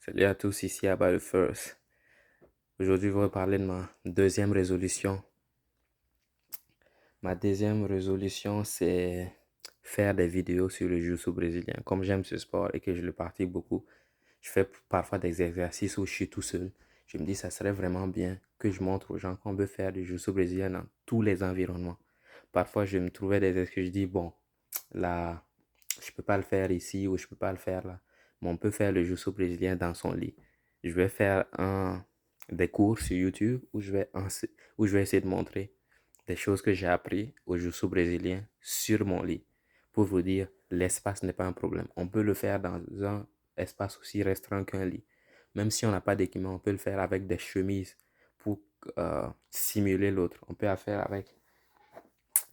Salut à tous, ici Abba le First. Aujourd'hui, je vais vous parler de ma deuxième résolution. Ma deuxième résolution, c'est faire des vidéos sur le jiu-jitsu brésilien. Comme j'aime ce sport et que je le pratique beaucoup, je fais parfois des exercices où je suis tout seul. Je me dis, ça serait vraiment bien que je montre aux gens qu'on peut faire du jiu-jitsu brésilien dans tous les environnements. Parfois, je me trouvais des excuses, je dis, bon, là, je peux pas le faire ici ou je peux pas le faire là. Mais on peut faire le jiu-jitsu brésilien dans son lit. Je vais faire des cours sur YouTube où je vais essayer de montrer des choses que j'ai appris au jiu-jitsu brésilien sur mon lit. Pour vous dire, l'espace n'est pas un problème. On peut le faire dans un espace aussi restreint qu'un lit. Même si on n'a pas d'équipement, on peut le faire avec des chemises pour simuler l'autre. On peut le faire avec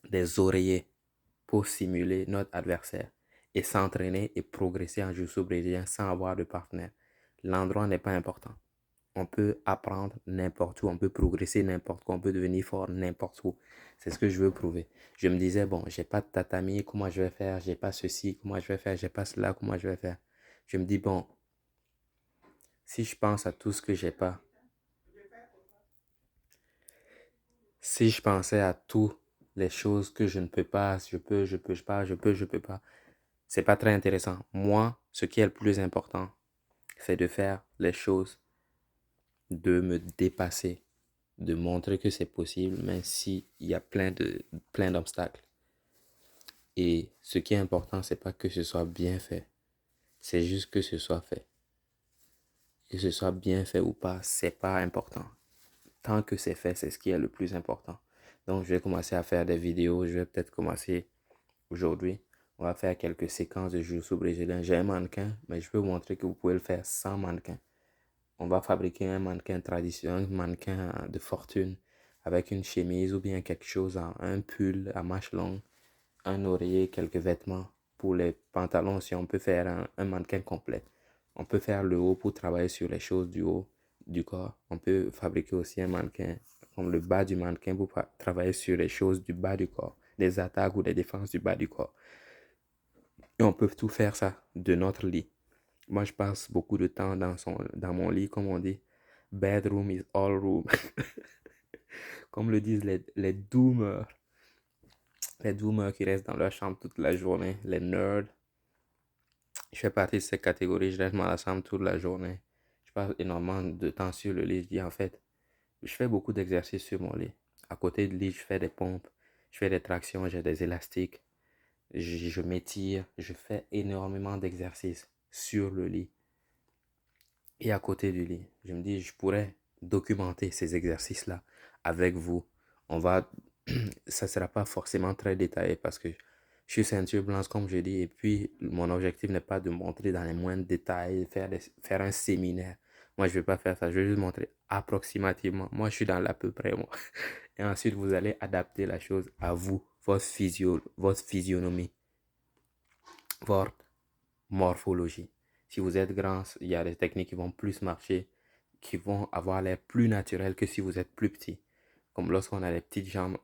des oreillers pour simuler notre adversaire et s'entraîner et progresser en jiu-jitsu brésilien sans avoir de partenaire. L'endroit n'est pas important. On peut apprendre n'importe où, on peut progresser n'importe où, on peut devenir fort n'importe où. C'est ce que je veux prouver. Je me disais, bon, j'ai pas de tatami, comment je vais faire? J'ai pas ceci, comment je vais faire? J'ai pas cela, comment je vais faire? Je me dis, bon, si je pense à tout ce que j'ai pas, si je pensais à toutes les choses que je ne peux pas, je peux pas, c'est pas très intéressant. Moi, ce qui est le plus important, c'est de faire les choses, de me dépasser, de montrer que c'est possible, même s'il y a plein d'obstacles. Et ce qui est important, c'est pas que ce soit bien fait, c'est juste que ce soit fait. Que ce soit bien fait ou pas, c'est pas important. Tant que c'est fait, c'est ce qui est le plus important. Donc, je vais commencer à faire des vidéos. Je vais peut-être commencer aujourd'hui. On va faire quelques séquences de jiu-jitsu brésilien. J'ai un mannequin, mais je peux vous montrer que vous pouvez le faire sans mannequin. On va fabriquer un mannequin traditionnel, un mannequin de fortune avec une chemise ou bien quelque chose, un pull à manches longues, un oreiller, quelques vêtements. Pour les pantalons aussi, on peut faire un mannequin complet. On peut faire le haut pour travailler sur les choses du haut du corps. On peut fabriquer aussi un mannequin, comme le bas du mannequin pour travailler sur les choses du bas du corps, des attaques ou des défenses du bas du corps. Et on peut tout faire ça de notre lit. Moi, je passe beaucoup de temps dans mon lit, comme on dit. Bedroom is all room. Comme le disent les doomers qui restent dans leur chambre toute la journée, les nerds. Je fais partie de cette catégorie, je reste dans la chambre toute la journée. Je passe énormément de temps sur le lit. Je dis en fait, je fais beaucoup d'exercices sur mon lit. À côté du lit, je fais des pompes, je fais des tractions, j'ai des élastiques. Je m'étire, je fais énormément d'exercices sur le lit et à côté du lit. Je me dis, je pourrais documenter ces exercices-là avec vous. On va, ça sera pas forcément très détaillé parce que je suis ceinture blanche, comme je dis, et puis mon objectif n'est pas de montrer dans les moindres détails, faire un séminaire. Moi, je vais pas faire ça. Je vais juste montrer approximativement. Moi, je suis dans l'à peu près, moi. Et ensuite, vous allez adapter la chose à vous, votre physionomie, votre morphologie. Si vous êtes grand, il y a des techniques qui vont plus marcher, qui vont avoir l'air plus naturelles que si vous êtes plus petit. Comme lorsqu'on a des petites jambes,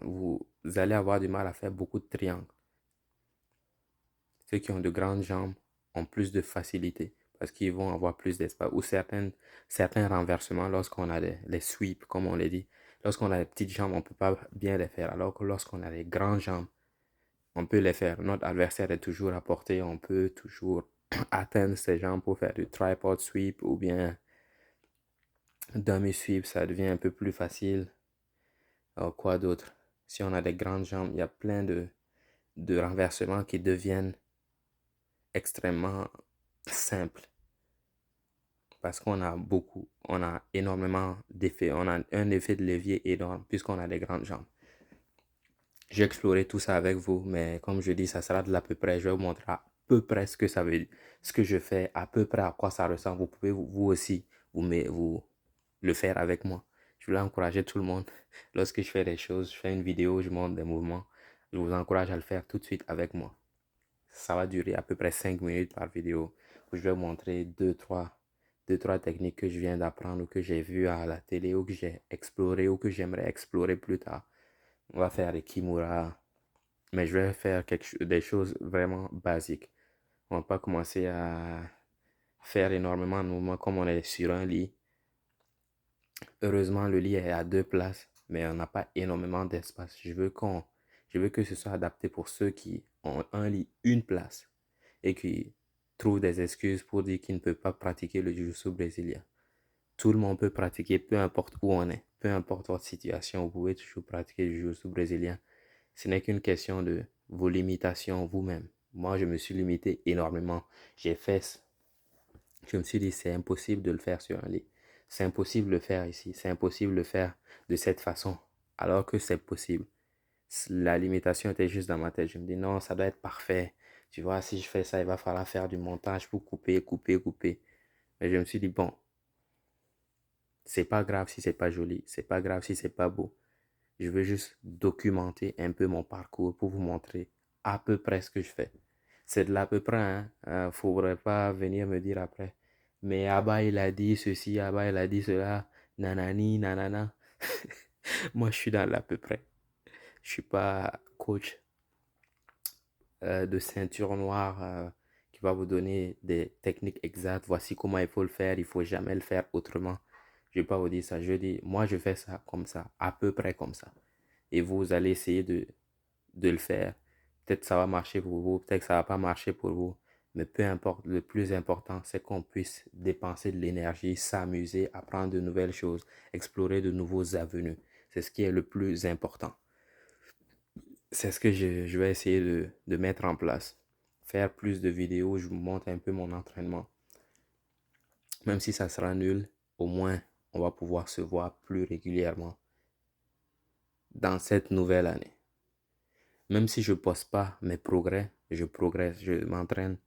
vous allez avoir du mal à faire beaucoup de triangles. Ceux qui ont de grandes jambes ont plus de facilité parce qu'ils vont avoir plus d'espace. Ou certains renversements lorsqu'on a les sweeps, comme on les dit. Lorsqu'on a des petites jambes, on ne peut pas bien les faire. Alors que lorsqu'on a des grandes jambes, on peut les faire. Notre adversaire est toujours à portée. On peut toujours atteindre ses jambes pour faire du tripod sweep ou bien dummy sweep. Ça devient un peu plus facile. Alors, quoi d'autre? Si on a des grandes jambes, il y a plein de renversements qui deviennent extrêmement simples. Parce on a énormément d'effets. On a un effet de levier énorme puisqu'on a des grandes jambes. J'ai exploré tout ça avec vous, mais comme je dis, ça sera de l'à peu près. Je vais vous montrer à peu près ce que ça veut dire, ce que je fais, à peu près à quoi ça ressemble. Vous pouvez vous aussi vous le faire avec moi. Je voulais encourager tout le monde. Lorsque je fais des choses, je fais une vidéo, je montre des mouvements. Je vous encourage à le faire tout de suite avec moi. Ça va durer à peu près 5 minutes par vidéo où je vais vous montrer deux, trois techniques que je viens d'apprendre ou que j'ai vues à la télé ou que j'ai exploré ou que j'aimerais explorer plus tard. On va faire les Kimura, mais je vais faire des choses vraiment basiques. On va pas commencer à faire énormément de mouvements comme on est sur un lit. Heureusement, le lit est à deux places, mais on n'a pas énormément d'espace. Je veux que ce soit adapté pour ceux qui ont un lit, une place, et qui trouvent des excuses pour dire qu'ils ne peuvent pas pratiquer le jiu-jitsu brésilien. Tout le monde peut pratiquer, peu importe où on est, peu importe votre situation, vous pouvez toujours pratiquer le jiu-jitsu brésilien. Ce n'est qu'une question de vos limitations vous-même. Moi, je me suis limité énormément. J'ai fait, je me suis dit, c'est impossible de le faire sur un lit. C'est impossible de le faire ici. C'est impossible de le faire de cette façon. Alors que c'est possible. La limitation était juste dans ma tête. Je me dis, non, ça doit être parfait. Tu vois, si je fais ça, il va falloir faire du montage pour couper, couper, couper. Mais je me suis dit, bon, c'est pas grave si c'est pas joli. C'est pas grave si c'est pas beau. Je veux juste documenter un peu mon parcours pour vous montrer à peu près ce que je fais. C'est de l'à peu près, hein. Faudrait pas venir me dire après. Mais Abba, il a dit ceci, Abba, il a dit cela, nanani, nanana. Moi, je suis dans l'à peu près. Je suis pas coach de ceinture noire qui va vous donner des techniques exactes. Voici comment il faut le faire. Il faut jamais le faire autrement. Je vais pas vous dire ça. Je dis, moi, je fais ça comme ça, à peu près comme ça. Et vous allez essayer de le faire. Peut-être ça va marcher pour vous, peut-être que ça va pas marcher pour vous. Mais peu importe, le plus important, c'est qu'on puisse dépenser de l'énergie, s'amuser, apprendre de nouvelles choses, explorer de nouveaux avenues. C'est ce qui est le plus important. C'est ce que je vais essayer de mettre en place. Faire plus de vidéos, je vous montre un peu mon entraînement. Même si ça sera nul, au moins on va pouvoir se voir plus régulièrement dans cette nouvelle année. Même si je ne poste pas mes progrès, je progresse, je m'entraîne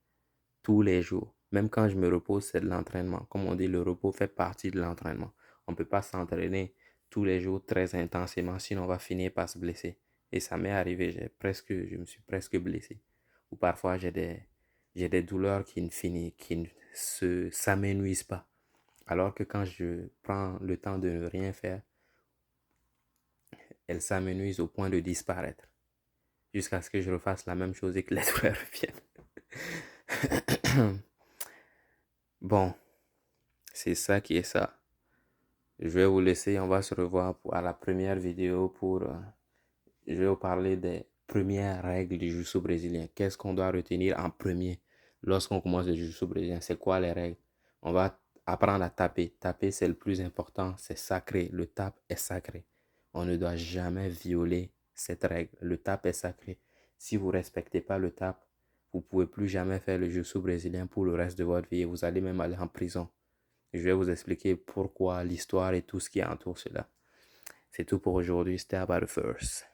tous les jours. Même quand je me repose, c'est de l'entraînement. Comme on dit, le repos fait partie de l'entraînement. On ne peut pas s'entraîner tous les jours très intensément, sinon on va finir par se blesser. Et ça m'est arrivé, je me suis presque blessé. Ou parfois j'ai des douleurs qui ne s'amenuisent pas. Alors que quand je prends le temps de ne rien faire, elles s'amenuisent au point de disparaître. Jusqu'à ce que je refasse la même chose et que les douleurs reviennent. Bon, c'est ça qui est ça. Je vais vous laisser, on va se revoir à la première vidéo je vais vous parler des premières règles du jiu-jitsu brésilien. Qu'est-ce qu'on doit retenir en premier lorsqu'on commence le jiu-jitsu brésilien? C'est quoi les règles? On va apprendre à taper. Taper, c'est le plus important, c'est sacré. Le tap est sacré. On ne doit jamais violer cette règle. Le tap est sacré. Si vous ne respectez pas le tap, vous ne pouvez plus jamais faire le jiu-jitsu brésilien pour le reste de votre vie et vous allez même aller en prison. Je vais vous expliquer pourquoi, l'histoire et tout ce qui entoure cela. C'est tout pour aujourd'hui. Stay about the first.